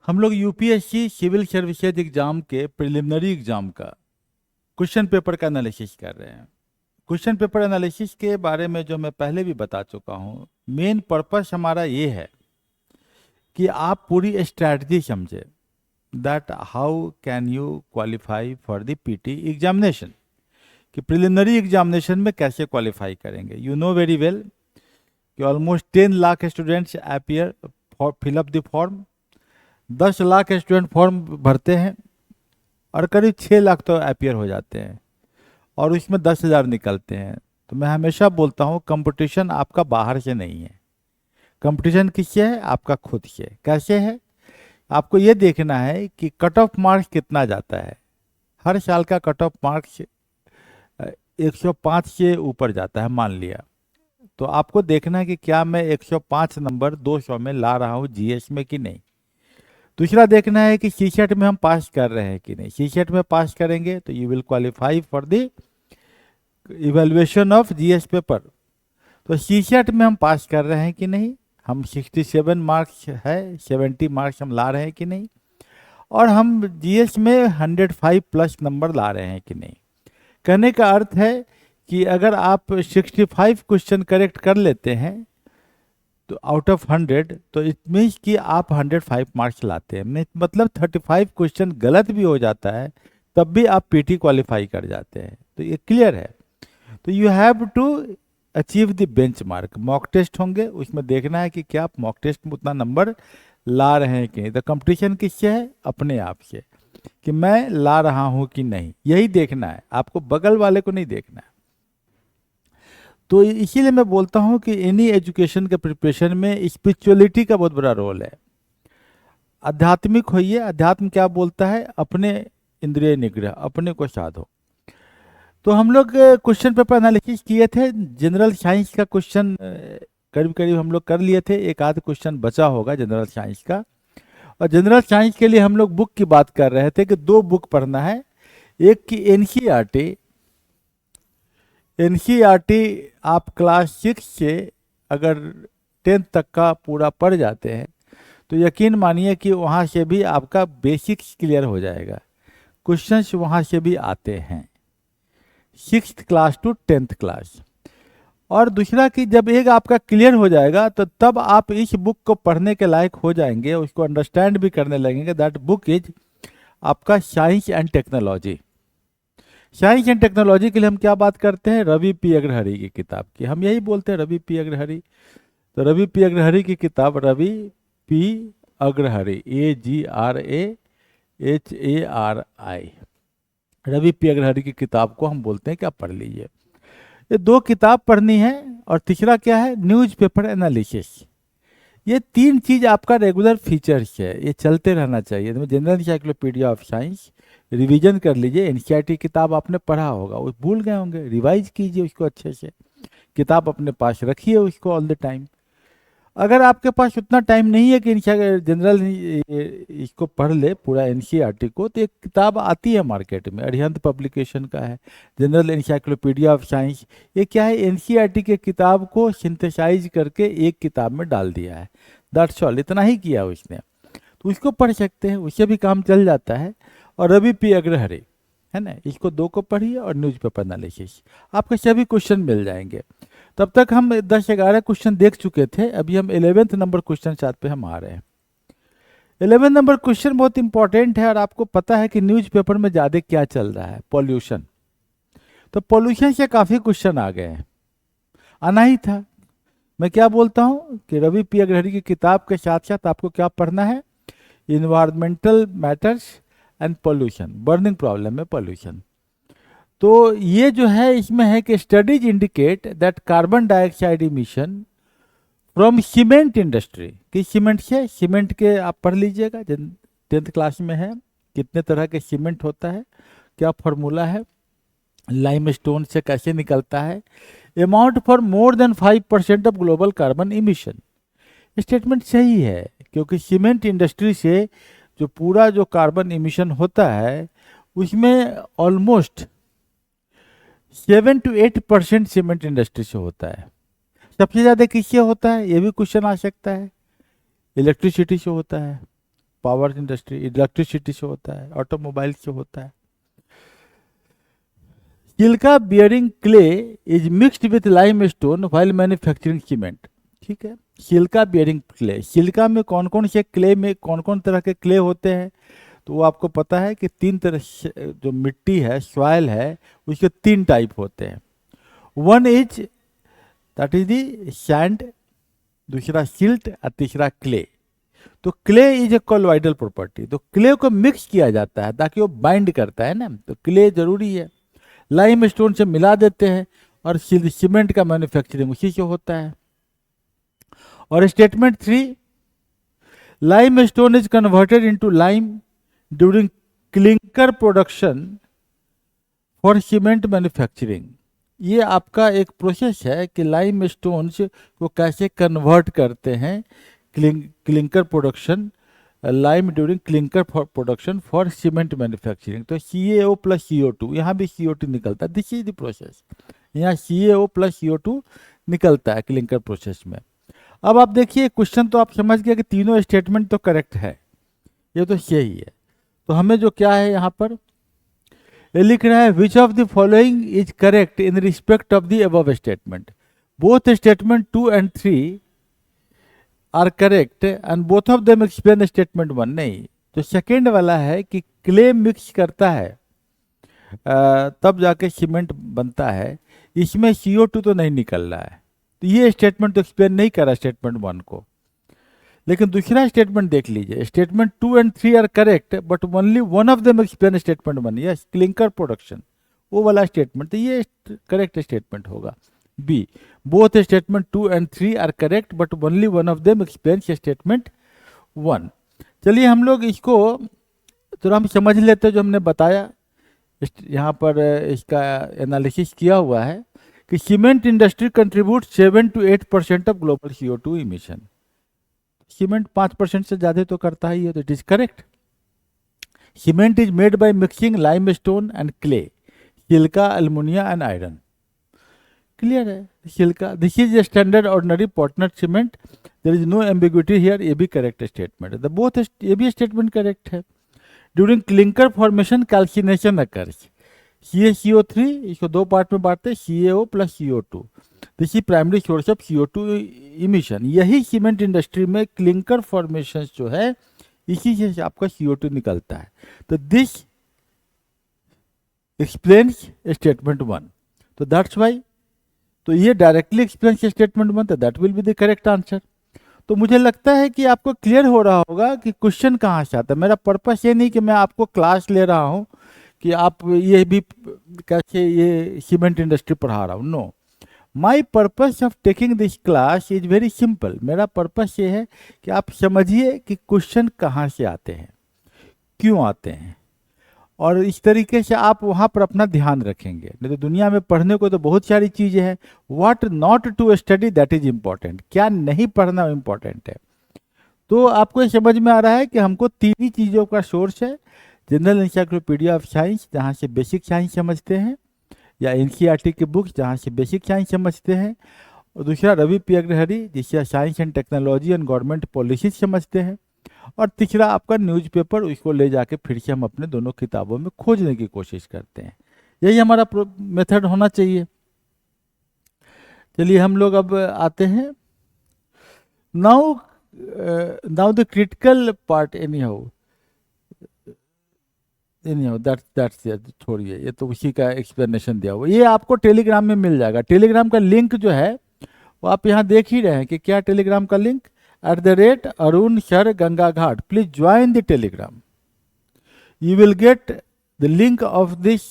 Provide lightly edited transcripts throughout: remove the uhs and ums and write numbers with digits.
हम लोग UPSC civil services exam के प्रिलिमिनरी एग्जाम का क्वेश्चन पेपर का एनालिसिस कर रहे हैं। क्वेश्चन पेपर एनालिसिस के बारे में जो मैं पहले भी बता चुका हूँ, मेन पर्पस हमारा ये है कि आप पूरी स्ट्रैटेजी समझे that how can you qualify for the PT examination, कि प्रिलिमिनरी एग्जामिनेशन में कैसे क्वालिफाई करेंगे। यू नो वेरी वेल कि almost 10 lakh students appear fill up the form. 10 lakh student form भरते हैं और करीब 6 लाख तो अपीयर हो जाते हैं और उसमें 10,000 निकलते हैं। तो मैं हमेशा बोलता हूँ कंपटीशन आपका बाहर से नहीं है, कंपटीशन किससे है? आपका खुद से। कैसे है? आपको ये देखना है कि कट ऑफ मार्क्स कितना जाता है। हर साल का कट ऑफ मार्क्स 105 से ऊपर जाता है मान लिया, तो आपको देखना है कि क्या मैं 105 नंबर 200 में ला रहा हूँ जीएस में कि नहीं। दूसरा देखना है कि सीसेट में हम पास कर रहे हैं कि नहीं। सीसेट में पास करेंगे तो you will qualify for the evaluation of GS paper. तो सीसेट में हम पास कर रहे हैं कि नहीं, हम 67 मार्क्स है, 70 मार्क्स हम ला रहे हैं कि नहीं, और हम जीएस में 105 प्लस नंबर ला रहे हैं कि नहीं। कहने का अर्थ है कि अगर आप 65 क्वेश्चन करेक्ट कर लेते हैं तो आउट ऑफ 100, तो इट मीन्स कि आप 105 मार्क्स लाते हैं। मतलब 35 क्वेश्चन गलत भी हो जाता है तब भी आप पीटी क्वालिफाई कर जाते हैं। तो ये क्लियर है। तो you have to achieve the benchmark. Mock test होंगे, उसमें देखना है कि क्या आप मॉक टेस्ट में उतना नंबर ला रहे हैं कि नहीं। तो कंपटीशन किससे है? अपने आप से, कि मैं ला रहा हूं कि नहीं, यही देखना है आपको, बगल वाले को नहीं देखना है। तो इसीलिए मैं बोलता हूं कि एनी एजुकेशन के प्रिपरेशन में स्पिरिचुअलिटी का बहुत बड़ा रोल है। आध्यात्मिक होइए। अध्यात्म क्या बोलता है? अपने इंद्रिय निग्रह, अपने को साधो। तो हम लोग क्वेश्चन पेपर एनालिसिस किए थे। जनरल साइंस का क्वेश्चन करीब करीब हम लोग कर लिए थे, एक आध क्वेश्चन बचा होगा जनरल साइंस का। और जनरल साइंस के लिए हम लोग बुक की बात कर रहे थे कि 2 बुक पढ़ना है। एक की एनसीईआरटी। एनसीईआरटी आप क्लास 6 से अगर 10th तक का पूरा पढ़ जाते हैं तो यकीन मानिए कि वहाँ से भी आपका बेसिक्स क्लियर हो जाएगा। क्वेश्चंस वहाँ से भी आते हैं 6th class to 10th class. और दूसरा कि जब एक आपका क्लियर हो जाएगा तो तब आप इस बुक को पढ़ने के लायक हो जाएंगे, उसको अंडरस्टैंड भी करने लगेंगे। दैट बुक इज आपका science and technology. Science and technology के लिए हम क्या बात करते हैं? रवि पी अग्रहरि की किताब की हम यही बोलते हैं, रवि पी अग्रहरि। तो रवि पी अग्रहरि की किताब, Ravi P Agrahari, AGRAHARI, Ravi P Agrahari की किताब को हम बोलते हैं कि आप पढ़ लीजिए। ये 2 किताब पढ़नी है। और तीसरा क्या है? Newspaper analysis. ये 3 चीज आपका रेगुलर फीचर्स है, ये चलते रहना चाहिए। तो general encyclopedia of science revision कर लीजिए। एनसीईआरटी किताब आपने पढ़ा होगा, वो भूल गए होंगे, रिवाइज कीजिए उसको अच्छे से। किताब अपने पास रखिए उसको ऑल द टाइम। अगर आपके पास उतना टाइम नहीं है कि जनरल इसको पढ़ ले पूरा एनसीईआरटी को, तो एक किताब आती है मार्केट में, अरिहंत पब्लिकेशन का है, जनरल इंसाइक्लोपीडिया ऑफ साइंस। ये क्या है? एनसीईआरटी के किताब को सिंथेसाइज करके एक किताब में डाल दिया है। दैट्स ऑल, इतना ही किया उसने। तो उसको पढ़ सकते हैं, उससे भी काम चल जाता है। और रवि पी अग्रहरि है ना, इसको 2 को पढ़िए। और न्यूज़पेपर एनालिसिस, आपके सभी क्वेश्चन मिल जाएंगे। तब तक हम 10-11 क्वेश्चन देख चुके थे, अभी हम 11th नंबर क्वेश्चन चार्ट पे हम आ रहे हैं। 11 नंबर क्वेश्चन बहुत इंपॉर्टेंट है। और आपको पता है कि न्यूज़पेपर में ज़्यादा क्या चल रहा है? पॉल्यूशन। तो पॉल्यूशन से काफ़ी क्वेश्चन आ गए हैं, आना ही था। मैं क्या बोलता हूँ कि रवि पी अग्रहरि की किताब के साथ साथ आपको क्या पढ़ना है? Environmental matters and pollution, burning problem है पॉल्यूशन। तो ये जो है इसमें है कि studies indicate that carbon dioxide emission from cement industry. किस सीमेंट से? सीमेंट के आप पढ़ लीजिएगा, 10th क्लास में है, कितने तरह के सीमेंट होता है, क्या फॉर्मूला है, लाइमस्टोन से कैसे निकलता है। Amount for more than 5% of global carbon emission. Statement सही है, क्योंकि सीमेंट इंडस्ट्री से जो पूरा जो कार्बन इमिशन होता है उसमें ऑलमोस्ट 7 to 8% सीमेंट इंडस्ट्री से होता है। सबसे ज़्यादा किससे होता है? ये भी क्वेश्चन आ सकता है। इलेक्ट्रिसिटी से होता है, पावर इंडस्ट्री, इलेक्ट्रिसिटी से होता है, ऑटोमोबाइल से होता है। Silica bearing clay is mixed with lime stone while manufacturing cement. ठीक है, सिलिका बियरिंग क्ले, सिलिका में कौन कौन से क्ले में कौन कौन तरह के क्ले होते हैं, तो वो आपको पता है कि तीन तरह जो मिट्टी है, सॉइल है, उसके तीन टाइप होते हैं। One is that is the sand, दूसरा सिल्ट और तीसरा क्ले। तो clay is a colloidal property, तो क्ले को मिक्स किया जाता है ताकि वो बाइंड करता है ना, तो क्ले जरूरी है। लाइम स्टोन से मिला देते हैं और सीमेंट का मैन्युफैक्चरिंग उसी से होता है। और statement 3, lime stone is converted into lime during clinker production for cement manufacturing. ये आपका एक प्रोसेस है कि लाइम स्टोन्स को कैसे कन्वर्ट करते हैं clinker production, lime during clinker production for cement manufacturing. तो CaO प्लस CO2, यहाँ भी CO2 निकलता है, दिस इज द प्रोसेस। यहाँ CaO प्लस CO2 निकलता है क्लिंकर प्रोसेस में। अब आप देखिए क्वेश्चन तो आप समझ गए कि तीनों स्टेटमेंट तो करेक्ट है, ये तो सही है। तो हमें जो क्या है यहाँ पर ये लिख रहा है, which of the following is correct in respect of the above statement. Both statement 2 and 3 are correct and both of them explain statement 1। नहीं, तो सेकेंड वाला है कि क्ले मिक्स करता है तब जाके सीमेंट बनता है, इसमें CO2 तो नहीं निकल रहा है, तो ये स्टेटमेंट तो एक्सप्लेन नहीं करा स्टेटमेंट 1 को। लेकिन दूसरा स्टेटमेंट देख लीजिए, statement 2 and 3 are correct but only one of them explain statement 1, yes clinker production, वो वाला स्टेटमेंट, तो ये करेक्ट स्टेटमेंट होगा B. Both statement 2 and 3 are correct but only one of them explain statement 1। चलिए हम लोग इसको तो हम समझ लेते हैं, जो हमने बताया यहाँ पर इसका एनालिसिस किया हुआ है कि cement industry contribute 7 to 8% of global CO2 emission. Cement 5% से ज्यादा तो करता ही है, तो it is correct. Cement is made by mixing lime stone and clay, silica, alumina and iron. Clear है, silica, this is a standard ordinary Portland cement, there is no ambiguity here, ये भी करेक्ट स्टेटमेंट है। Both ये भी statement correct है। During clinker formation calcination occurs, CaCO3, इसको दो part में बांटते हैं, CaO plus CO2, this is primary source of CO2 emission. यही सीमेंट इंडस्ट्री में क्लिंकर फॉर्मेशन जो है इसी से आपका CO2 निकलता है। तो दिस एक्सप्लेन्स स्टेटमेंट 1, तो दैट्स वाई, तो ये डायरेक्टली एक्सप्लेन्स स्टेटमेंट 1, तो that will be the correct answer. तो मुझे लगता है कि आपको क्लियर हो रहा होगा कि क्वेश्चन कहाँ से आता है। मेरा पर्पस ये नहीं कि मैं आपको क्लास ले रहा हूँ कि आप ये भी कैसे ये सीमेंट इंडस्ट्री पढ़ा रहा हूँ, no. My purpose of taking this class is very simple. मेरा पर्पस ये है कि आप समझिए कि क्वेश्चन कहाँ से आते हैं, क्यों आते हैं, और इस तरीके से आप वहाँ पर अपना ध्यान रखेंगे। नहीं तो दुनिया में पढ़ने को तो बहुत सारी चीज़ें हैं, what not to study that is important, क्या नहीं पढ़ना इम्पॉर्टेंट है। तो आपको ये समझ में आ रहा है कि हमको तीन ही चीज़ों का सोर्स है, जनरल इंसाइक्लोपीडिया ऑफ साइंस जहाँ से बेसिक साइंस समझते हैं, या NCERT की बुक्स जहाँ से बेसिक साइंस समझते हैं, और दूसरा रवि पी अग्रहरि जिससे science and technology and government policies समझते हैं, और तीसरा आपका न्यूज़पेपर, उसको ले जाके फिर से हम अपने दोनों किताबों में खोजने की कोशिश करते हैं। यही हमारा मेथड होना चाहिए। चलिए हम लोग अब आते हैं now the critical part. Anyhow that's छोड़िए, ये तो उसी का एक्सप्लेनेशन दिया हुआ, ये आपको टेलीग्राम में मिल जाएगा। टेलीग्राम का लिंक जो है वो आप यहाँ देख ही रहे हैं कि क्या टेलीग्राम का link, @Arun Sir Ganga Ghat, please join the telegram. You will get the link of this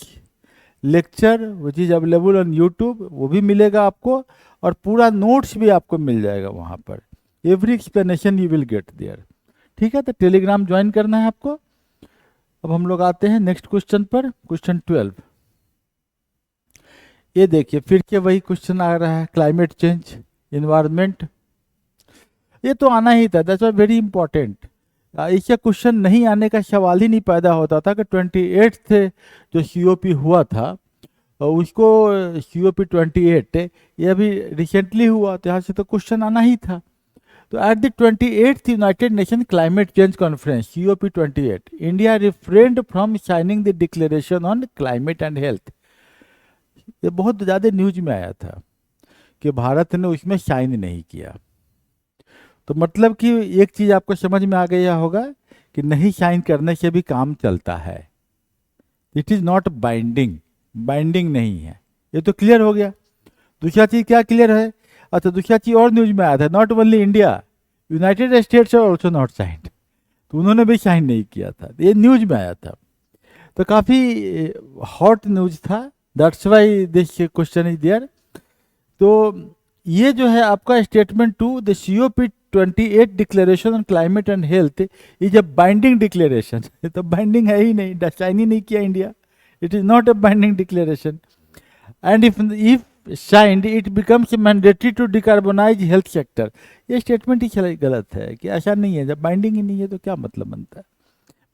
lecture which is available on YouTube, वो भी मिलेगा आपको, और पूरा नोट्स भी आपको मिल जाएगा वहाँ पर, every explanation you will get there. ठीक है, तो टेलीग्राम ज्वाइन करना है आपको। अब हम लोग आते हैं नेक्स्ट क्वेश्चन पर, क्वेश्चन 12। ये देखिए फिर से वही क्वेश्चन आ रहा है, क्लाइमेट चेंज, इन्वायरमेंट, ये तो आना ही था, दैट्स वेरी इंपॉर्टेंट। इससे क्वेश्चन नहीं आने का सवाल ही नहीं पैदा होता था कि 28 थे जो COP हुआ था, उसको COP 28 ये अभी रिसेंटली हुआ, तो यहाँ से तो क्वेश्चन आना ही था। तो at the 28th United Nation climate change conference COP28 India refrained from signing the declaration on climate and health. ये बहुत ज़्यादा न्यूज में आया था कि भारत ने उसमें साइन नहीं किया। तो मतलब कि एक चीज़ आपको समझ में आ गया होगा कि नहीं साइन करने से भी काम चलता है। It is not binding, binding नहीं है, ये तो क्लियर हो गया। दूसरा चीज़ क्या क्लियर है? अच्छा, दूसरा चीज़ और न्यूज में आया था, not only India, United States are also not signed, तो उन्होंने भी साइन नहीं किया था, ये न्यूज में आया था। तो काफ़ी हॉट न्यूज था, that's why this question is there. तो ये जो है आपका statement 2, the COP28 declaration on climate and health is a binding declaration. तो बाइंडिंग है ही नहीं, साइन ही नहीं किया India, it is not a binding declaration. And if signed it becomes mandatory to decarbonise health sector. ये statement ही गलत है कि ऐसा नहीं है, जब बाइंडिंग ही नहीं है तो क्या मतलब बनता है?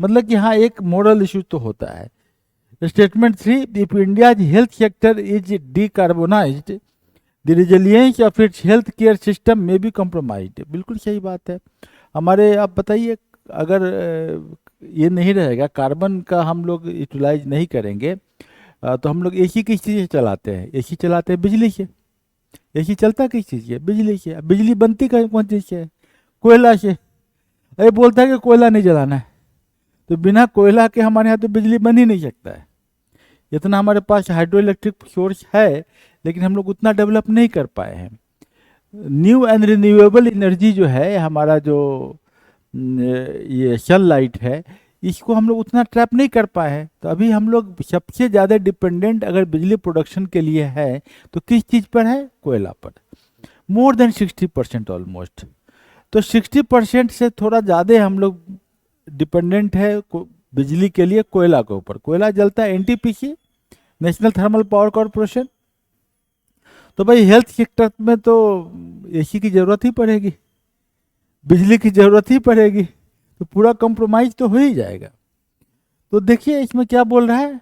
मतलब कि हाँ, एक मॉरल इशू तो होता है। Statement 3, if India health sector is decarbonised the resilience of its health care system में भी कॉम्प्रोमाइज्ड। बिल्कुल सही बात है। हमारे आप बताइए, अगर ये नहीं रहेगा, कार्बन का हम लोग यूटिलाइज नहीं करेंगे, तो हम लोग एसी किस चीज़ से चलाते हैं? एसी चलाते हैं बिजली से। एसी चलता किस चीज़ से? बिजली से। बिजली बनती कौन चीज़ से? कोयला से। अरे बोलता है कि कोयला नहीं जलाना है, तो बिना कोयला के हमारे यहाँ तो बिजली बन ही नहीं सकता है। इतना हमारे पास हाइड्रो इलेक्ट्रिक सोर्स है, लेकिन हम लोग उतना डेवलप नहीं कर पाए हैं। न्यू एंड रिन्यूएबल एनर्जी जो है हमारा, जो ये सनलाइट है, इसको हम लोग उतना ट्रैप नहीं कर पाए हैं। तो अभी हम लोग सबसे ज़्यादा डिपेंडेंट अगर बिजली प्रोडक्शन के लिए है तो किस चीज़ पर है? कोयला पर। More than 60% almost. तो 60% से थोड़ा ज़्यादा हम लोग डिपेंडेंट है बिजली के लिए कोयला के ऊपर। कोयला जलता है NTPC, national thermal power corporation. तो भाई हेल्थ सेक्टर में तो एसी की ज़रूरत ही पड़ेगी, बिजली की ज़रूरत ही पड़ेगी, तो पूरा कॉम्प्रोमाइज तो हो ही जाएगा। तो देखिए इसमें क्या बोल रहा है,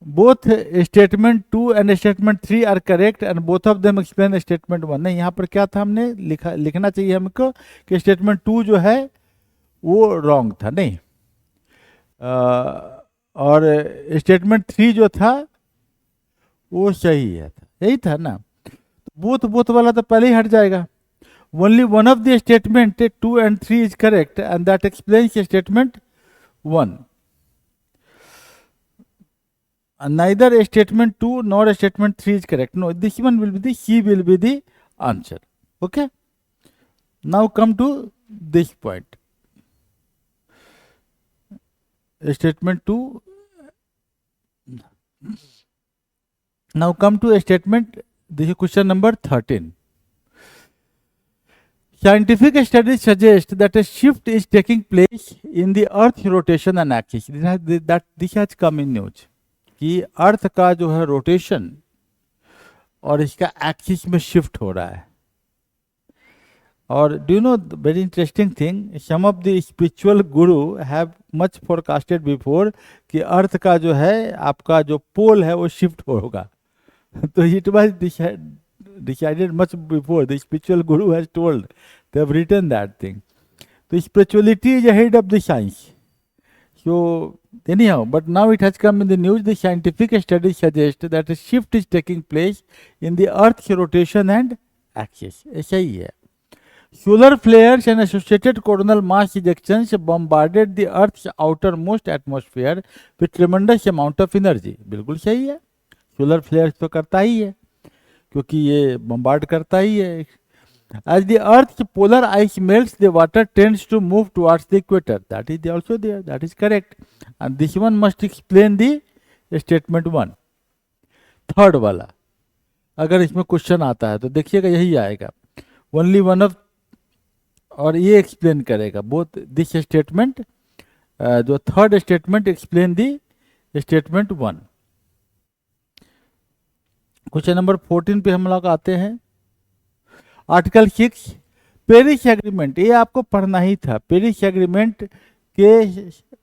both statement 2 and statement 3 are correct and both of them explain statement 1। नहीं, यहाँ पर क्या था, हमने लिखना चाहिए हमको कि स्टेटमेंट 2 जो है वो रॉन्ग था, नहीं, और स्टेटमेंट 3 जो था वो सही है, यही था ना। बोथ बोथ वाला तो पहले ही हट जाएगा। Only one of the statement 2 and 3 is correct and that explains statement 1। neither statement 2 nor statement 3 is correct. No, this one will be the, C will be the answer. Okay. Now come to this point. Statement 2. Now come to a statement. This is question number 13. Scientific studies suggest that a shift is taking place in the Earth's rotation and axis. This has come in news. कि earth का जो है rotation और इसका axis में shift हो रहा है। और do you know very interesting thing, some of the spiritual guru have much forecasted before कि अर्थ का जो है आपका जो पोल है वो शिफ्ट होगा। तो it was decided much before, the spiritual guru has told, they have written that thing. तो spirituality is ahead of the science. So anyhow, but now it has come in the news, the scientific studies suggest that a shift is taking place in the Earth's rotation and axis. ऐसा ही है। Solar flares and associated coronal mass ejections bombarded the Earth's outermost atmosphere with tremendous amount of energy. बिल्कुल सही है। Solar flares तो करता ही है, क्योंकि ये बम्बार्ड करता ही है। As the Earth's polar ice melts, the water tends to move towards the equator. That is also there. That is correct. And this one must explain the statement 1. Third वाला अगर इसमें क्वेश्चन आता है तो देखिएगा यही आएगा, ओनली वन ऑफ, और ये एक्सप्लेन करेगा बोथ दिस स्टेटमेंट, जो third statement explain the statement 1। Question number 14 पे हम लोग आते हैं। आर्टिकल 6 पेरिस एग्रीमेंट, ये आपको पढ़ना ही था। पेरिस एग्रीमेंट के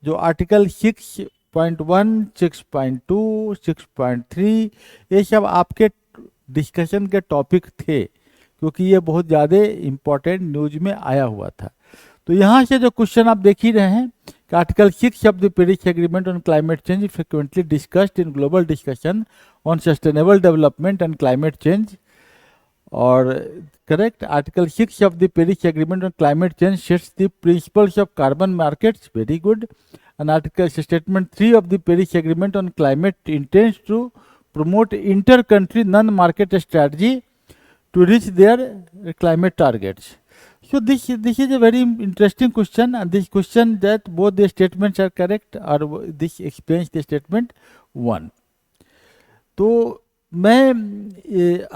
जो आर्टिकल 6.1, 6.2, 6.3 ये सब आपके डिस्कशन के टॉपिक थे, क्योंकि ये बहुत ज़्यादा इम्पोर्टेंट न्यूज में आया हुआ था। तो यहाँ से जो क्वेश्चन आप देख ही रहे हैं कि article 6 of the Paris agreement on climate change frequently discussed in global discussion on sustainable development and climate change. और correct, article 6 of the Paris agreement on climate change sets the principles of carbon markets, very good. And article statement 3 of the Paris agreement on climate intends to promote inter-country non-market strategy to reach their climate targets. So this is a very interesting question, and this question that both the statements are correct, or this explains the statement 1. तो मैं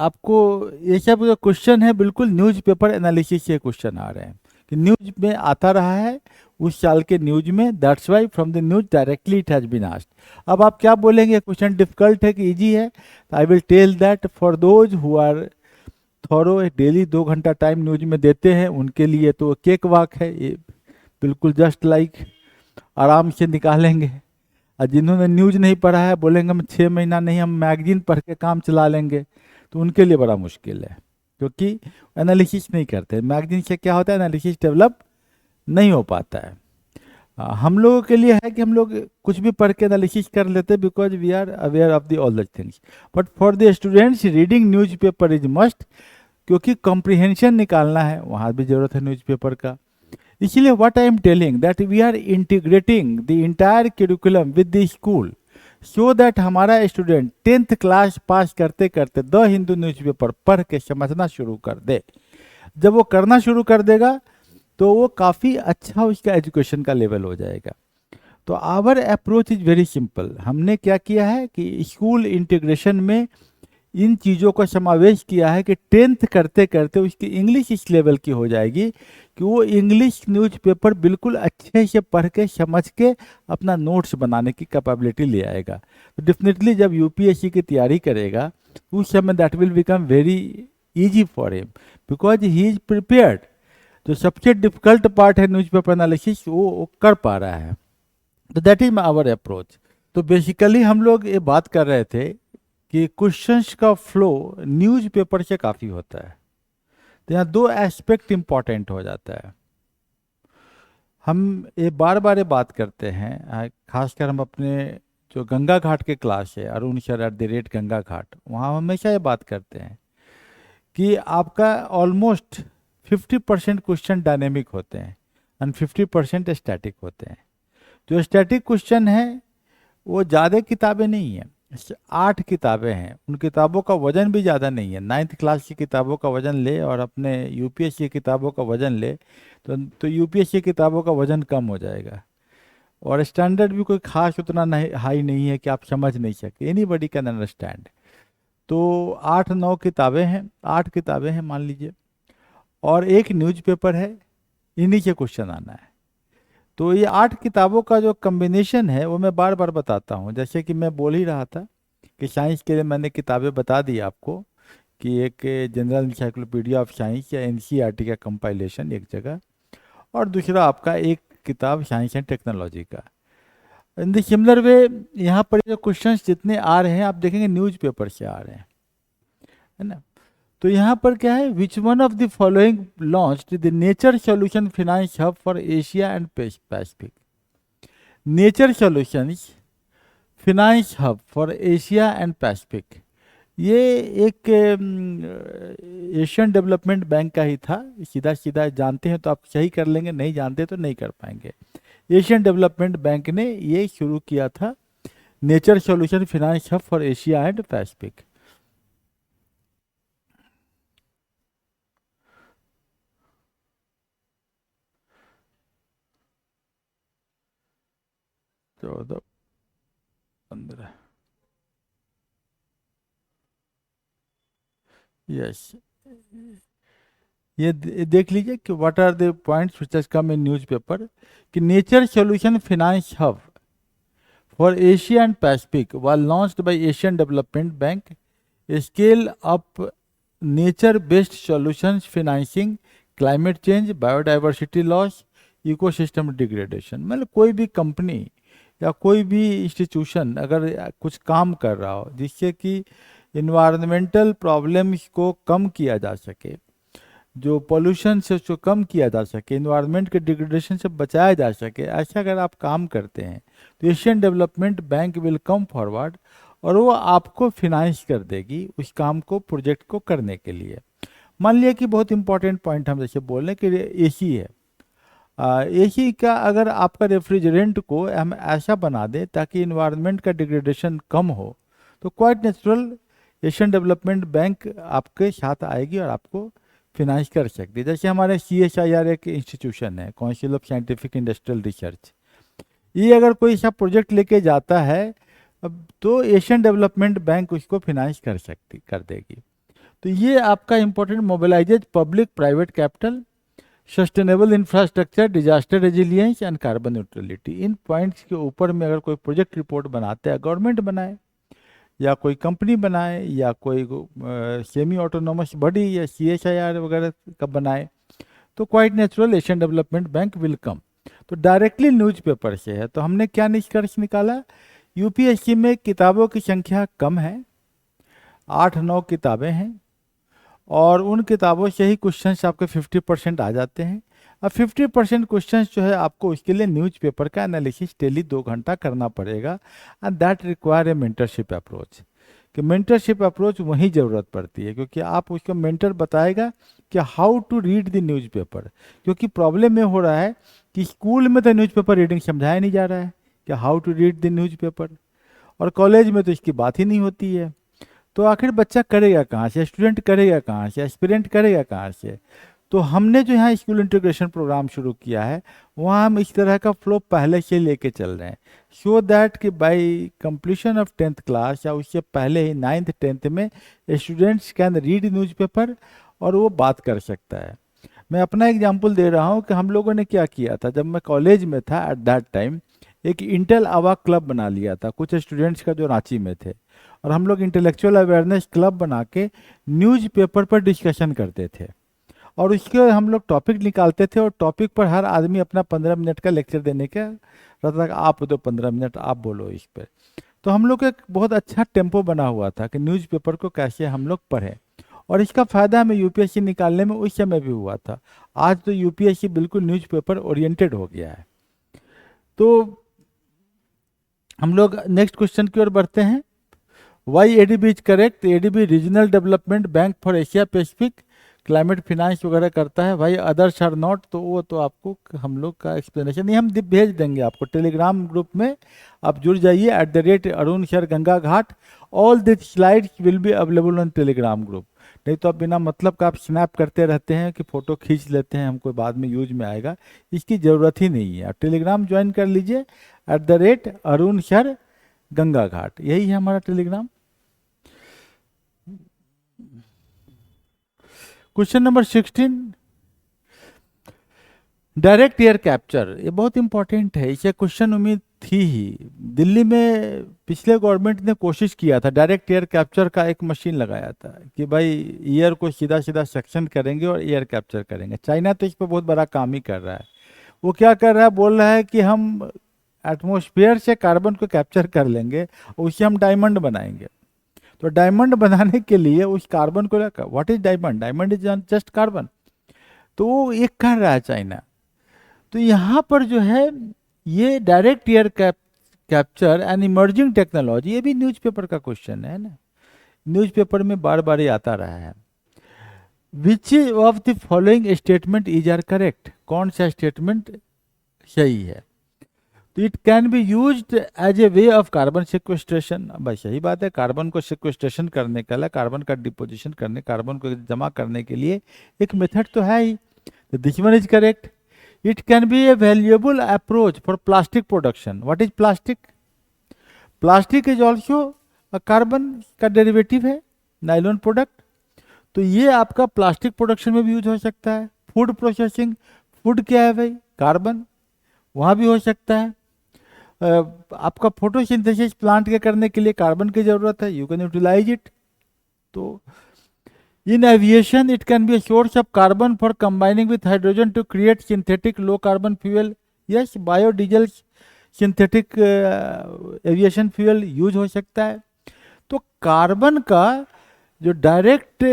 आपको ये सब जो question है बिल्कुल newspaper analysis से question आ रहे हैं कि न्यूज में आता रहा है उस साल के न्यूज में, that's why from the news directly it has been asked. अब आप क्या बोलेंगे, क्वेश्चन डिफिकल्ट है कि इजी है? I will tell that for those who are thorough, daily 2 घंटा टाइम न्यूज में देते हैं, उनके लिए तो केक वाक है ये, बिल्कुल जस्ट लाइक आराम से निकालेंगे। और जिन्होंने न्यूज नहीं पढ़ा है बोलेंगे हम 6 महीना नहीं, हम मैगजीन पढ़ के काम चला लेंगे, तो उनके लिए बड़ा मुश्किल है, क्योंकि एनालिसिस नहीं करते। मैगजीन से क्या होता है, एनालिसिस डेवलप नहीं हो पाता है। हम लोगों के लिए है कि हम लोग कुछ भी पढ़ के एनालिसिस कर लेते हैं, because we are aware of the all the things. But for the students reading newspaper is must, क्योंकि कॉम्प्रिहेंशन निकालना है, वहाँ भी जरूरत है न्यूज़पेपर का। इसलिए what I am telling that we are integrating the entire curriculum with the school, so that हमारा स्टूडेंट 10th क्लास पास करते करते द हिंदू न्यूज़पेपर पढ़ के समझना शुरू कर दे। जब वो करना शुरू कर देगा तो वो काफ़ी अच्छा उसका एजुकेशन का लेवल हो जाएगा। तो our approach is very simple. हमने क्या किया है कि स्कूल इंटीग्रेशन में इन चीज़ों का समावेश किया है कि 10th करते करते उसकी इंग्लिश इस लेवल की हो जाएगी कि वो इंग्लिश न्यूज़पेपर बिल्कुल अच्छे से पढ़ के समझ के अपना नोट्स बनाने की कैपेबिलिटी ले आएगा। तो डेफिनेटली जब यूपीएससी की तैयारी करेगा उस समय that will become very easy for him, because he is prepared. जो सबसे डिफिकल्ट पार्ट है न्यूज़पेपर एनालिसिस वो कर पा रहा है। तो दैट इज आवर अप्रोच। तो बेसिकली हम लोग ये बात कर रहे थे कि क्वेश्चंस का फ्लो न्यूज़पेपर से काफ़ी होता है। तो यहाँ 2 एस्पेक्ट इम्पॉर्टेंट हो जाता है। हम ये बार बार बात करते हैं, खासकर हम अपने जो गंगा घाट के क्लास है Arun sir at the rate Ganga Ghat, वहाँ हमेशा ये बात करते हैं कि आपका ऑलमोस्ट 50% क्वेश्चन डायनेमिक होते हैं एंड 50% स्टैटिक होते हैं। जो स्टैटिक क्वेश्चन है वो ज़्यादा किताबें नहीं हैं, 8 किताबें हैं। उन किताबों का वजन भी ज़्यादा नहीं है। 9th क्लास की किताबों का वजन ले और अपने यूपीएससी किताबों का वजन ले तो यूपीएससी किताबों का वजन कम हो जाएगा, और स्टैंडर्ड भी कोई खास उतना नहीं हाई नहीं है कि आप समझ नहीं सके, एनीबॉडी कैन अंडरस्टैंड। तो 8-9 किताबें हैं, 8 किताबें हैं मान लीजिए, और एक न्यूज़पेपर है, इन्हीं से क्वेश्चन आना है। तो ये 8 किताबों का जो कम्बिनेशन है वो मैं बार बार बताता हूँ। जैसे कि मैं बोल ही रहा था कि साइंस के लिए मैंने किताबें बता दी आपको कि एक जनरल इंसाइक्लोपीडिया ऑफ साइंस या एनसीईआरटी का कंपाइलेशन एक जगह, और दूसरा आपका एक किताब साइंस एंड टेक्नोलॉजी का। इन द सिमिलर वे यहाँ पर जो क्वेश्चंस जितने आ रहे हैं आप देखेंगे न्यूज़पेपर से आ रहे हैं, है ना। तो यहाँ पर क्या है, which one of the following launched the nature solution finance hub for Asia and Pacific. Nature solutions finance hub for Asia and Pacific, ये एक एशियन डेवलपमेंट बैंक का ही था। सीधा सीधा जानते हैं तो आप सही कर लेंगे, नहीं जानते तो नहीं कर पाएंगे। एशियन डेवलपमेंट बैंक ने ये शुरू किया था, nature solution finance hub for Asia and Pacific. चौदह 15 यस, ये देख लीजिए कि what are the points which has come in newspaper कि nature solution finance hub for Asia and Pacific was launched by Asian development bank, scale up nature based solutions financing climate change, biodiversity loss, ecosystem degradation. मतलब कोई भी company या कोई भी institution अगर कुछ काम कर रहा हो जिससे कि इन्वायरमेंटल प्रॉब्लम्स को कम किया जा सके, जो पॉल्यूशन से उसको कम किया जा सके, इन्वायरमेंट के डिग्रेडेशन से बचाया जा सके, ऐसा अगर आप काम करते हैं तो Asian development bank will come forward और वो आपको फिनांस कर देगी उस काम को, प्रोजेक्ट को करने के लिए। मान लिया कि बहुत इंपॉर्टेंट पॉइंट हम जैसे बोल रहे हैं कि एसी है, एसी का अगर आपका रेफ्रिजरेंट को हम ऐसा बना दें ताकि इन्वायरमेंट का डिग्रेडेशन कम हो, तो quite natural Asian development bank आपके साथ आएगी और आपको फिनांस कर सकती है। जैसे हमारे CSIR एक इंस्टीट्यूशन है, council of scientific industrial research, ये अगर कोई ऐसा प्रोजेक्ट लेके जाता है अब तो एशियन डेवलपमेंट बैंक उसको फिनांस कर देगी। तो ये आपका important mobilises public private capital, sustainable infrastructure, disaster resilience and carbon neutrality, इन पॉइंट्स के ऊपर में अगर कोई प्रोजेक्ट रिपोर्ट बनाते हैं, गवर्नमेंट बनाए या कोई कंपनी बनाए या कोई सेमी ऑटोनोमस बॉडी या CSIR वगैरह का बनाए, तो quite natural Asian development bank will come. तो डायरेक्टली न्यूज़पेपर से है, तो हमने क्या निष्कर्ष निकाला, UPSC में किताबों की संख्या कम है, 8-9 किताबें हैं और उन किताबों से ही क्वेश्चंस आपके 50% आ जाते हैं। अब 50% क्वेश्चंस जो है आपको उसके लिए न्यूज़पेपर का एनालिसिस डेली 2 घंटा करना पड़ेगा and that require a mentorship approach. कि मेंटरशिप अप्रोच वहीं ज़रूरत पड़ती है क्योंकि आप उसको मेंटर बताएगा कि how to read the newspaper. क्योंकि प्रॉब्लम ये हो रहा है कि स्कूल में तो न्यूज़पेपर रीडिंग समझाया नहीं जा रहा है कि how to read the newspaper, और कॉलेज में तो इसकी बात ही नहीं होती है। तो आखिर बच्चा करेगा कहाँ से, स्टूडेंट करेगा कहाँ से, एस्पिरेंट करेगा कहाँ से। तो हमने जो यहाँ स्कूल इंटीग्रेशन प्रोग्राम शुरू किया है वहाँ हम इस तरह का फ्लो पहले से लेके चल रहे हैं, सो दैट कि by completion of 10th class या उससे पहले ही 9th 10th में स्टूडेंट्स कैन रीड न्यूज़पेपर और वो बात कर सकता है। मैं अपना एग्जांपल दे रहा हूँ कि हम लोगों ने क्या किया था, जब मैं कॉलेज में था एट दैट टाइम एक इंटेल आवा क्लब बना लिया था कुछ स्टूडेंट्स का जो रांची में थे, और हम लोग इंटेलेक्चुअल अवेयरनेस क्लब बना के न्यूज़पेपर पर डिस्कशन करते थे और उसके हम लोग टॉपिक निकालते थे और टॉपिक पर हर आदमी अपना 15 मिनट का लेक्चर देने का रहता था, आप दो 15 मिनट आप बोलो इस पर। तो हम लोग एक बहुत अच्छा टेम्पो बना हुआ था कि न्यूज़पेपर को कैसे हम लोग पढ़ें, और इसका फ़ायदा हमें UPSC निकालने में उस समय भी हुआ था। आज तो UPSC बिल्कुल न्यूज़पेपर ओरिएंटेड हो गया है। तो हम लोग नेक्स्ट क्वेश्चन की ओर बढ़ते हैं। Why ADB is correct, ADB regional development bank for Asia Pacific, climate finance वगैरह करता है। भाई अदर्स आर नॉट, तो वो तो आपको हम लोग का एक्सप्लेनेशन नहीं हम भेज देंगे आपको टेलीग्राम ग्रुप में, आप जुड़ जाइए @Arun sir Ganga Ghat. All this slides will be available on Telegram group. नहीं तो आप बिना मतलब का आप स्नैप करते रहते हैं कि फ़ोटो खींच लेते हैं, हमको बाद में यूज में आएगा, इसकी ज़रूरत ही नहीं है। आप टेलीग्राम ज्वाइन कर लीजिए @अरुण सर गंगा घाट, यही है हमारा Telegram. Question number 16, direct air capture, ये बहुत इंपॉर्टेंट है, इसे क्वेश्चन उम्मीद थी ही। दिल्ली में पिछले गवर्नमेंट ने कोशिश किया था, डायरेक्ट एयर कैप्चर का एक मशीन लगाया था कि भाई एयर को सीधा सीधा सक्शन करेंगे और एयर कैप्चर करेंगे। चाइना तो इस पर बहुत बड़ा काम ही कर रहा है। वो क्या कर रहा है, बोल रहा है कि हम एटमॉस्फेयर से कार्बन को कैप्चर कर लेंगे, उससे हम डायमंड बनाएंगे। तो डायमंड बनाने के लिए उस कार्बन को, what is diamond, diamond is just carbon, तो वो ये कर रहा है चाइना। तो यहाँ पर जो है ये direct air capture and emerging technology, ये भी न्यूज़पेपर का क्वेश्चन है ना, न्यूज़पेपर में बार बार ये आता रहा है। Which of the following statement is are correct, कौन सा स्टेटमेंट सही है। तो it can be used as a way of carbon sequestration, भाई सही बात है, कार्बन को सिक्वेस्ट्रेशन करने के लिए, कार्बन का डिपोजिशन करने, कार्बन को जमा करने के लिए एक मेथड तो है ही, तो this one is correct. It can be A valuable approach for plastic production, what is plastic, plastic is also carbon का डेरिवेटिव है, नाइलॉन प्रोडक्ट, तो ये आपका प्लास्टिक प्रोडक्शन में भी यूज हो सकता है। फूड प्रोसेसिंग, फूड क्या है भाई, कार्बन, वहाँ भी हो सकता है। आपका फोटोसिंथेसिस प्लांट के करने के लिए कार्बन की जरूरत है, यू कैन यूटिलाइज इट। तो in aviation it can be a source of carbon for combining with hydrogen to create synthetic low carbon fuel, yes, biodiesel synthetic aviation fuel use हो सकता है। तो कार्बन का जो direct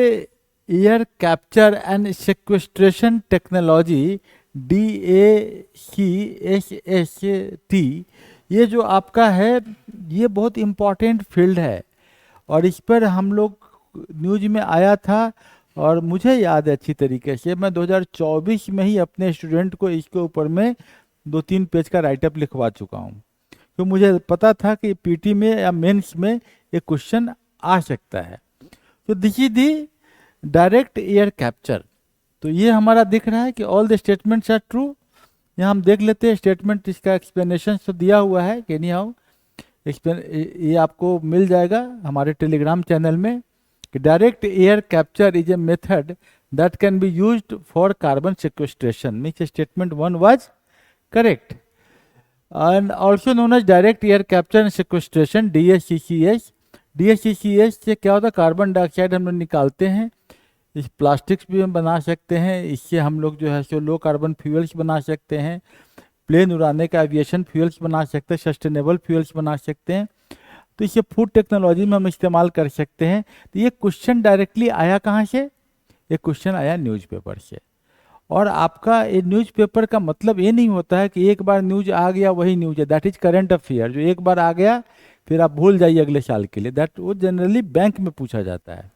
air capture and sequestration technology, DACSST, ये जो आपका है ये बहुत इम्पॉर्टेंट फील्ड है और इस पर हम लोग न्यूज में आया था। और मुझे याद है अच्छी तरीके से, मैं 2024 में ही अपने स्टूडेंट को इसके ऊपर में 2-3 पेज का राइटअप लिखवा चुका हूँ। तो मुझे पता था कि पीटी में या मेंस में एक क्वेश्चन आ सकता है। तो this is the direct air capture. तो ये हमारा दिख रहा है कि all the statements are true. यहाँ हम देख लेते हैं स्टेटमेंट, इसका एक्सप्लेनेशन तो दिया हुआ है कि नहीं हाउ, ये आपको मिल जाएगा हमारे टेलीग्राम चैनल में कि direct air capture is a method that can be used for carbon sequestration. Means statement 1 was correct and also known as direct air capture and sequestration, DSCCS। DSCCS से क्या होता है, कार्बन डाइऑक्साइड हम लोग निकालते हैं, इस प्लास्टिक्स भी हम बना सकते हैं, इससे हम लोग जो है सो लो कार्बन फ्यूल्स बना सकते हैं, प्लेन उड़ाने का एविएशन फ्यूल्स बना सकते हैं, सस्टेनेबल फ्यूल्स बना सकते हैं। तो इसे फूड टेक्नोलॉजी में हम इस्तेमाल कर सकते हैं। तो ये क्वेश्चन डायरेक्टली आया कहाँ से, ये क्वेश्चन आया न्यूज़पेपर से। और आपका ये न्यूज़पेपर का मतलब ये नहीं होता है कि एक बार न्यूज आ गया वही न्यूज है, दैट इज करंट अफेयर। जो एक बार आ गया फिर आप भूल जाइए अगले साल के लिए, दैट वो जनरली बैंक में पूछा जाता है।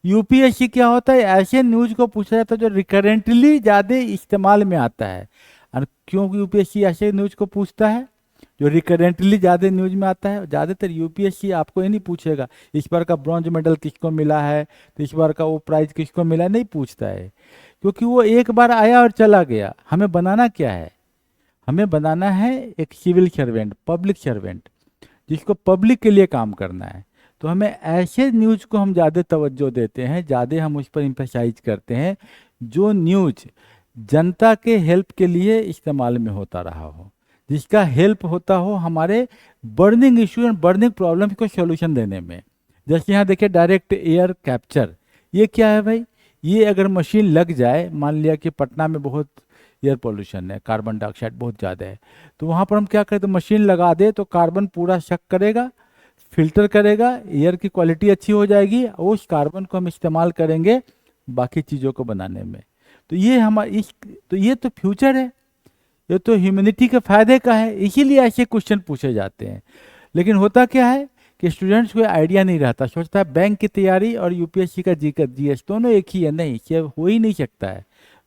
यूपीएससी क्या होता है, ऐसे न्यूज को पूछा जाता है जो रिकरेंटली ज़्यादा इस्तेमाल में आता है। और क्यों यूपीएससी ऐसे न्यूज को पूछता है जो रिकरेंटली ज़्यादा न्यूज में आता है? ज़्यादातर यूपीएससी आपको ये नहीं पूछेगा इस बार का ब्रॉन्ज मेडल किसको मिला है, तो इस बार का वो प्राइज किसको मिला है, नहीं पूछता है, क्योंकि वो एक बार आया और चला गया। हमें बनाना क्या है, हमें बनाना है एक सिविल सर्वेंट, पब्लिक सर्वेंट, जिसको पब्लिक के लिए काम करना है। तो हमें ऐसे न्यूज को हम ज़्यादा तवज्जो देते हैं, ज़्यादा हम उस पर इम्फेसाइज करते हैं जो न्यूज जनता के हेल्प के लिए इस्तेमाल में होता रहा हो, जिसका हेल्प होता हो हमारे burning issue and burning problem को सॉल्यूशन देने में। जैसे यहाँ देखिए डायरेक्ट एयर कैप्चर, ये क्या है भाई, ये अगर मशीन लग जाए, मान लिया कि पटना में बहुत एयर पोल्यूशन है, कार्बन डाइऑक्साइड बहुत ज़्यादा है, तो वहाँ पर हम क्या करें, तो मशीन लगा दे तो कार्बन पूरा शक करेगा, फिल्टर करेगा, एयर की क्वालिटी अच्छी हो जाएगी, और उस कार्बन को हम इस्तेमाल करेंगे बाकी चीज़ों को बनाने में। तो ये ये तो फ्यूचर है, ये तो ह्यूमैनिटी के फायदे का है, इसीलिए ऐसे क्वेश्चन पूछे जाते हैं। लेकिन होता क्या है कि स्टूडेंट्स को आइडिया नहीं रहता, सोचता है बैंक की तैयारी और यूपीएससी का जीएस दोनों एक ही है। नहीं, ये हो ही नहीं सकता है।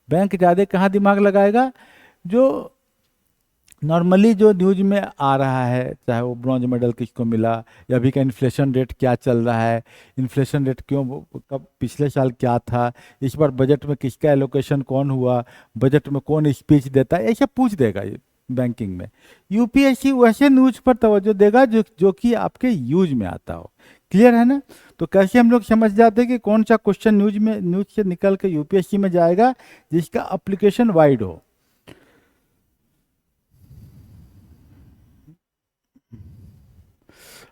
बैंक ज़्यादा कहाँ दिमाग लगाएगा, जो नॉर्मली जो न्यूज में आ रहा है, चाहे वो ब्रॉन्ज मेडल किसको मिला, या अभी का इन्फ्लेशन रेट क्या चल रहा है, इन्फ्लेशन रेट क्यों, कब पिछले साल क्या था, इस बार बजट में किसका एलोकेशन कौन हुआ, बजट में कौन स्पीच देता है, ऐसा पूछ देगा ये बैंकिंग में। यूपीएससी वैसे न्यूज पर तवज्जो देगा जो कि आपके यूज में आता हो। क्लियर है ना? तो कैसे हम लोग समझ जाते हैं कि कौन सा क्वेश्चन न्यूज से निकल के यूपीएससी में जाएगा, जिसका एप्लीकेशन वाइड हो।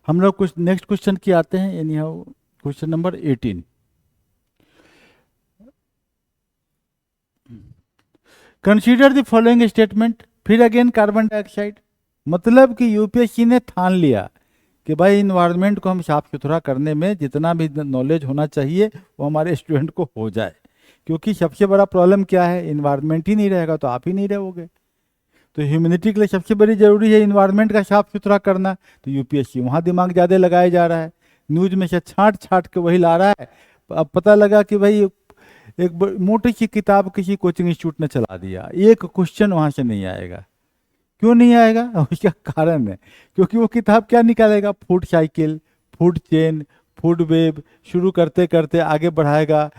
हम लोग कुछ नेक्स्ट क्वेश्चन की आते हैं, यानी question number 18। Consider the following statement, फिर अगेन कार्बन डाइऑक्साइड। मतलब कि यूपीएससी ने ठान लिया कि भाई इन्वायरमेंट को हम साफ सुथरा करने में जितना भी नॉलेज होना चाहिए वो हमारे स्टूडेंट को हो जाए, क्योंकि सबसे बड़ा प्रॉब्लम क्या है, इन्वायरमेंट ही नहीं रहेगा तो आप ही नहीं रहोगे। तो ह्यूमैनिटी के लिए सबसे बड़ी जरूरी है इन्वायरमेंट का साफ सुथरा करना। तो यूपीएससी वहाँ दिमाग ज़्यादा लगाया जा रहा है, न्यूज में से छाट छाट के वही ला रहा है। अब पता लगा कि भाई एक मोटी सी किताब किसी कोचिंग इंस्टीट्यूट ने चला दिया, एक क्वेश्चन वहाँ से नहीं आएगा। क्यों नहीं आएगा? उसका कारण है क्योंकि वो किताब क्या निकालेगा, food cycle, food chain, food web, शुरू करते करते आगे बढ़ाएगा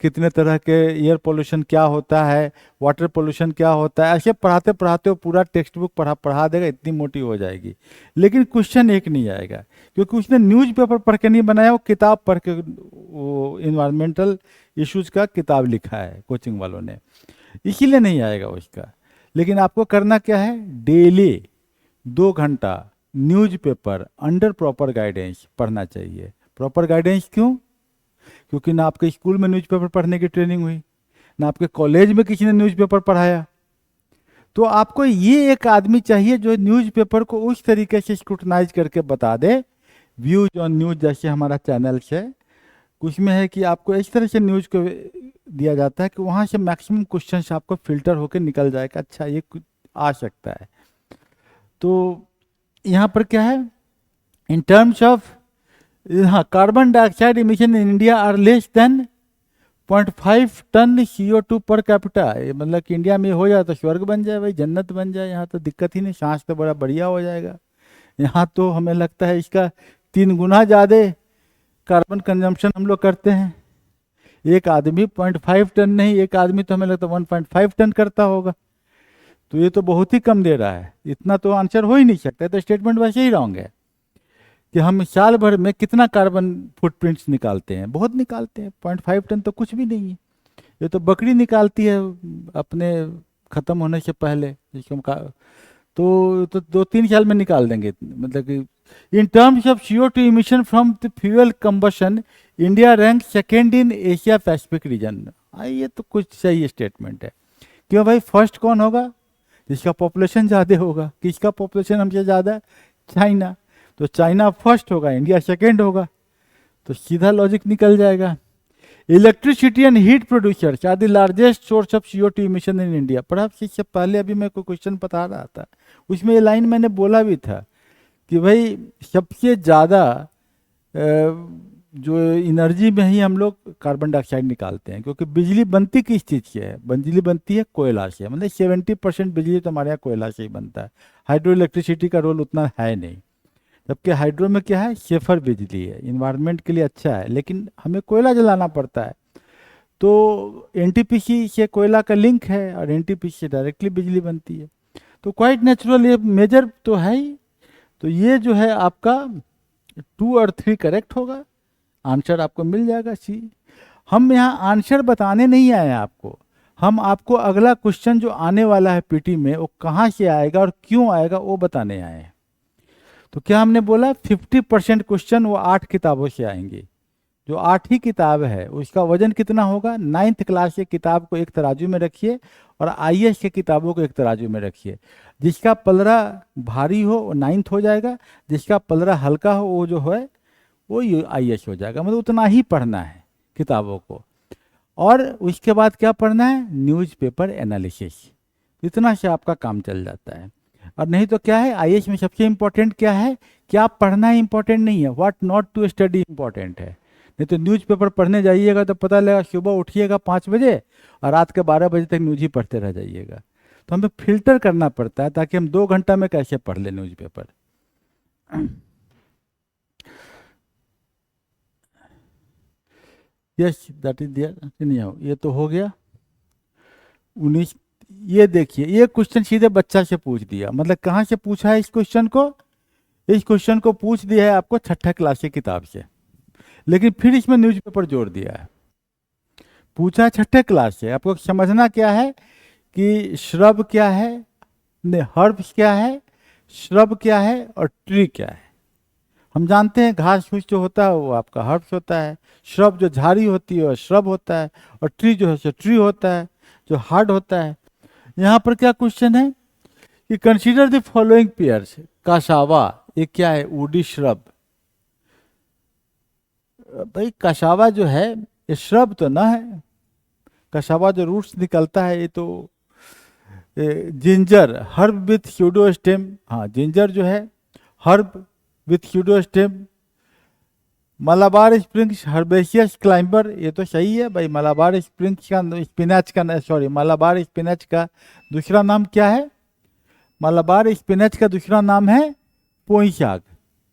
कितने तरह के एयर पोल्यूशन क्या होता है, वाटर पोल्यूशन क्या होता है, ऐसे पढ़ाते पढ़ाते वो पूरा टेक्स्ट बुक पढ़ा देगा, इतनी मोटी हो जाएगी। लेकिन क्वेश्चन एक नहीं आएगा क्योंकि उसने न्यूज़पेपर पढ़ के नहीं बनाया, वो किताब पढ़ के, वो इन्वायरमेंटल इश्यूज का किताब लिखा है कोचिंग वालों ने, इसीलिए नहीं आएगा उसका। लेकिन आपको करना क्या है, डेली 2 घंटा न्यूज़पेपर अंडर प्रॉपर गाइडेंस पढ़ना चाहिए। प्रॉपर गाइडेंस क्यों? क्योंकि ना आपके स्कूल में न्यूज़पेपर पढ़ने की ट्रेनिंग हुई, ना आपके कॉलेज में किसी ने न्यूज़पेपर पढ़ाया। तो आपको ये एक आदमी चाहिए जो न्यूज़पेपर को उस तरीके से स्क्रूटनाइज करके बता दे। व्यूज ऑन न्यूज जैसे हमारा चैनल है, कुछ में है कि आपको इस तरह से न्यूज को दिया जाता है कि वहाँ से मैक्सिमम क्वेश्चंस आपको फिल्टर होकर निकल जाएगा, अच्छा ये आ सकता है। तो यहाँ पर क्या है, इन टर्म्स ऑफ, हाँ, carbon dioxide emission in India are less than 0.5 tonne CO2 per capita. मतलब कि इंडिया में हो जाए तो स्वर्ग बन जाए भाई, जन्नत बन जाए, यहाँ तो दिक्कत ही नहीं, सांस तो बड़ा बढ़िया हो जाएगा। यहाँ तो हमें लगता है इसका 3 गुना ज़्यादा कार्बन कंजम्पशन हम लोग करते हैं। एक आदमी 0.5 टन नहीं, एक आदमी तो हमें लगता है 1.5 टन करता होगा। तो ये तो बहुत ही कम दे रहा है, इतना तो आंसर हो ही नहीं सकता। तो स्टेटमेंट वैसे ही रॉन्ग है कि हम साल भर में कितना कार्बन फुटप्रिंट्स निकालते हैं, बहुत निकालते हैं, 0.5 टन तो कुछ भी नहीं है। ये तो बकरी निकालती है अपने ख़त्म होने से पहले, जिसको हम तो 2-3 साल में निकाल देंगे। मतलब कि इन terms of CO2 emission from the fuel combustion, India rank second in Asia Pacific region. ये तो कुछ सही स्टेटमेंट है। क्यों भाई, फर्स्ट कौन होगा? जिसका पॉपुलेशन ज़्यादा होगा। किसका पॉपुलेशन हमसे ज़्यादा है? चाइना। तो चाइना फर्स्ट होगा, इंडिया सेकेंड होगा, तो सीधा लॉजिक निकल जाएगा। Electricity and heat producers are the largest source of CO2 emission in India. पर इससे पहले अभी मैं कोई क्वेश्चन बता रहा था, उसमें ये लाइन मैंने बोला भी था कि भाई सबसे ज़्यादा जो एनर्जी में ही हम लोग कार्बन डाइऑक्साइड निकालते हैं, क्योंकि बिजली बनती किस चीज़ से है? बिजली बनती है कोयला से, मतलब 70% बिजली तो हमारे यहाँ कोयला से ही बनता है। हाइड्रो इलेक्ट्रिसिटी का रोल उतना है नहीं, जबकि हाइड्रो में क्या है, सेफर बिजली है, इन्वायरमेंट के लिए अच्छा है, लेकिन हमें कोयला जलाना पड़ता है। तो NTPC से कोयला का लिंक है और NTPC से डायरेक्टली बिजली बनती है, तो क्वाइट नेचुरल ये मेजर तो है ही। तो ये जो है आपका 2 और 3 करेक्ट होगा, आंसर आपको मिल जाएगा सी। हम यहाँ आंसर बताने नहीं आए हैं आपको, हम आपको अगला क्वेश्चन जो आने वाला है पीटी में वो कहाँ से आएगा और क्यों आएगा वो बताने आए हैं। तो क्या हमने बोला 50% क्वेश्चन वो 8 किताबों से आएंगे। जो 8 ही किताब है उसका वजन कितना होगा? 9th क्लास की किताब को एक तराजू में रखिए और IAS की किताबों को एक तराजू में रखिए। जिसका पलड़ा भारी हो वो 9th हो जाएगा, जिसका पलड़ा हल्का हो वो जो है वो IAS हो जाएगा। मतलब उतना ही पढ़ना है किताबों को, और उसके बाद क्या पढ़ना है? Newspaper analysis. इतना से आपका काम चल जाता है। और नहीं तो क्या है, IAS में सबसे इम्पोर्टेंट क्या है? क्या पढ़ना है इम्पोर्टेंट नहीं है, what not to study important है। नहीं तो न्यूज़पेपर पढ़ने जाइएगा तो पता लगेगा सुबह उठिएगा 5 बजे और रात के 12 बजे तक न्यूज़ ही पढ़ते रह जाइएगा। तो हमें फिल्टर करना पड़ता है ताकि हम 2 घंटा में कैसे पढ़ लें न्यूज़पेपर। यस दैट इज दियर, नहीं हो, ये तो हो गया 19। ये देखिए, ये क्वेश्चन सीधे बच्चा से पूछ दिया। मतलब कहाँ से पूछा है इस क्वेश्चन को? इस क्वेश्चन को पूछ दिया है आपको 6th क्लास की किताब से, लेकिन फिर इसमें न्यूज़पेपर जोड़ दिया है। पूछा 6th क्लास से। आपको समझना क्या है कि श्रब क्या है, हर्ब्स क्या है, श्रब क्या है और ट्री क्या है। हम जानते हैं घास फूस जो होता है वो आपका हर्ब्स होता है, श्रब जो झाड़ी होती है वो श्रब होता है, और ट्री जो है सो ट्री होता है जो हार्ड होता है। यहाँ पर क्या क्वेश्चन है कि consider the following pairs. Cassava ये क्या है? Woody shrub. भाई कासावा जो है ये श्रब तो ना है, कासावा जो रूट्स निकलता है ये तो ginger herb with pseudo stem. हाँ, जिंजर जो है herb with pseudo stem. Malabar springs herbaceous climber, ये तो सही है भाई। मलाबार स्प्रिंग्स का स्पिनच का, सॉरी, मलाबार स्पिनच का दूसरा नाम क्या है? मलाबार स्पिनच का दूसरा नाम है पोई साग।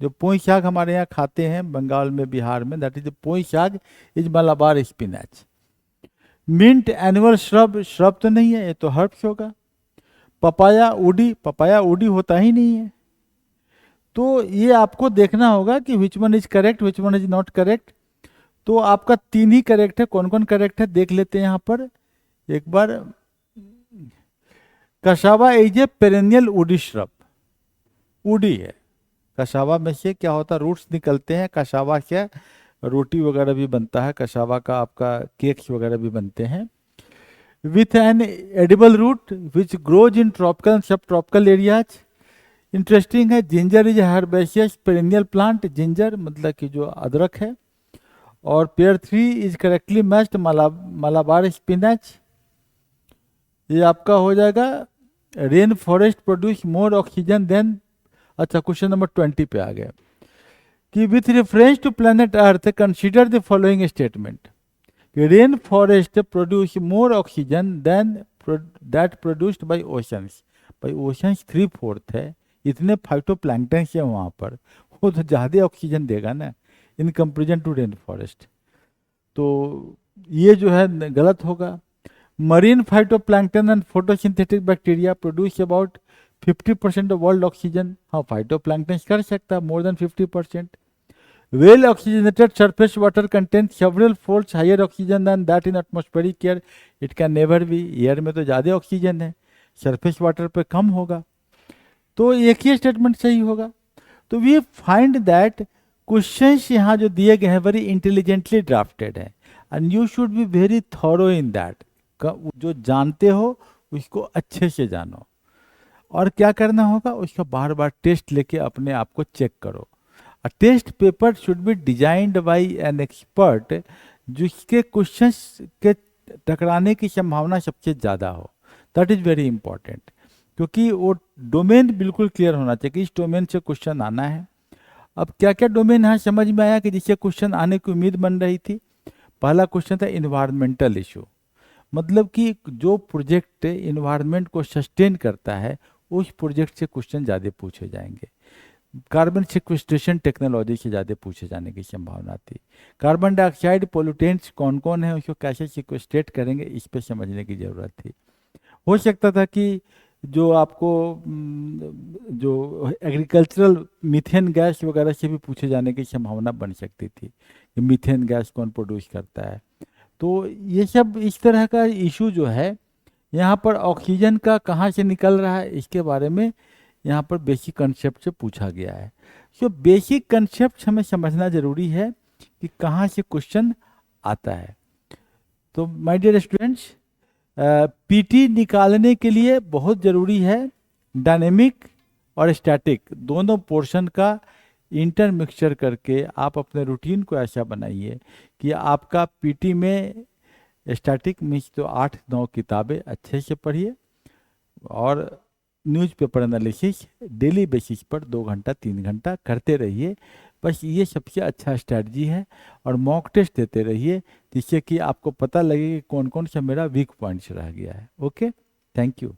जो पोई साग हमारे यहाँ खाते हैं बंगाल में, बिहार में, that is poi saag is Malabar spinach. Mint annual shrub, shrub तो नहीं है, ये तो हर्ब्स होगा। पपाया उडी, पपाया उडी होता ही नहीं है। तो ये आपको देखना होगा कि which one is correct, which one is not correct. तो आपका 3 ही करेक्ट है। कौन कौन करेक्ट है देख लेते हैं यहाँ पर एक बार। Cassava is a perennial woody shrub, woody है। कसावा में से क्या होता है? रूट्स निकलते हैं। कसावा से रोटी वगैरह भी बनता है, कसावा का आपका केक्स वगैरह भी बनते हैं। With an edible root which grows in tropical sub tropical areas. Interesting है। Ginger is herbaceous perennial plant. Ginger मतलब कि जो अदरक है, और pair 3 is correctly matched Malabar spinach. ये आपका हो जाएगा rain forest produce more oxygen than. अच्छा, क्वेश्चन नंबर 20 पे आ गया कि with reference to planet earth consider the following statement. Rain forest produce more oxygen than that produced by oceans. भाई ओशंस 3/4 है, इतने फाइटोप्लैंक्टन्स है वहाँ पर, वो तो ज़्यादा ऑक्सीजन देगा ना in comparison to rain forest. तो ये जो है गलत होगा। Marine phytoplankton and photosynthetic bacteria produce about 50% of world oxygen. हाँ, फाइटोप्लैंक्टन कर सकता है more than 50%। Well oxygenated surface water content several folds higher oxygen than that in atmospheric air. It can never be. Air में तो ज़्यादा oxygen है, surface water पे कम होगा। तो एक ही स्टेटमेंट सही होगा। तो वी फाइंड दैट क्वेश्चंस यहाँ जो दिए गए हैं वेरी इंटेलिजेंटली ड्राफ्टेड है and you should be very thorough in that. जो जानते हो उसको अच्छे से जानो, और क्या करना होगा उसका बार बार टेस्ट लेके अपने आप को चेक करो। A test paper should be designed by an expert जिसके क्वेश्चंस के टकराने की संभावना सबसे ज़्यादा हो। दैट इज़ वेरी इंपॉर्टेंट, क्योंकि वो डोमेन बिल्कुल क्लियर होना चाहिए कि इस डोमेन से क्वेश्चन आना है। अब क्या क्या डोमेन है समझ में आया कि जिससे क्वेश्चन आने की उम्मीद बन रही थी। पहला क्वेश्चन था इन्वायरमेंटल इशू, मतलब कि जो प्रोजेक्ट इन्वायरमेंट को सस्टेन करता है उस प्रोजेक्ट से क्वेश्चन ज़्यादा पूछे जाएंगे। कार्बन सिक्वेस्ट्रेशन टेक्नोलॉजी से ज़्यादा पूछे जाने की संभावना थी। कार्बन डाइऑक्साइड पोल्यूटेंट्स कौन कौन है, उसको कैसे सिक्वेस्ट्रेट करेंगे, इस पर समझने की ज़रूरत थी। हो सकता था कि जो आपको जो एग्रीकल्चरल मीथेन गैस वगैरह से भी पूछे जाने की संभावना बन सकती थी कि मीथेन गैस कौन प्रोड्यूस करता है। तो ये सब इस तरह का इशू जो है, यहाँ पर ऑक्सीजन का कहाँ से निकल रहा है इसके बारे में यहाँ पर बेसिक कंसेप्ट से पूछा गया है। सो बेसिक कंसेप्ट हमें समझना जरूरी है कि कहाँ से क्वेश्चन आता है। तो माय डियर स्टूडेंट्स, पीटी निकालने के लिए बहुत ज़रूरी है डायनेमिक और स्टैटिक दोनों पोर्शन का इंटरमिक्सचर करके आप अपने रूटीन को ऐसा बनाइए कि आपका पीटी में स्टैटिक मीन्स तो 8-9 किताबें अच्छे से पढ़िए और न्यूज़पेपर एनालिसिस डेली बेसिस पर 2 घंटा 3 घंटा करते रहिए। बस ये सबसे अच्छा स्ट्रैटेजी है। और मॉक टेस्ट देते रहिए जिससे कि आपको पता लगे कि कौन कौन सा मेरा वीक पॉइंट्स रह गया है। Okay, thank you.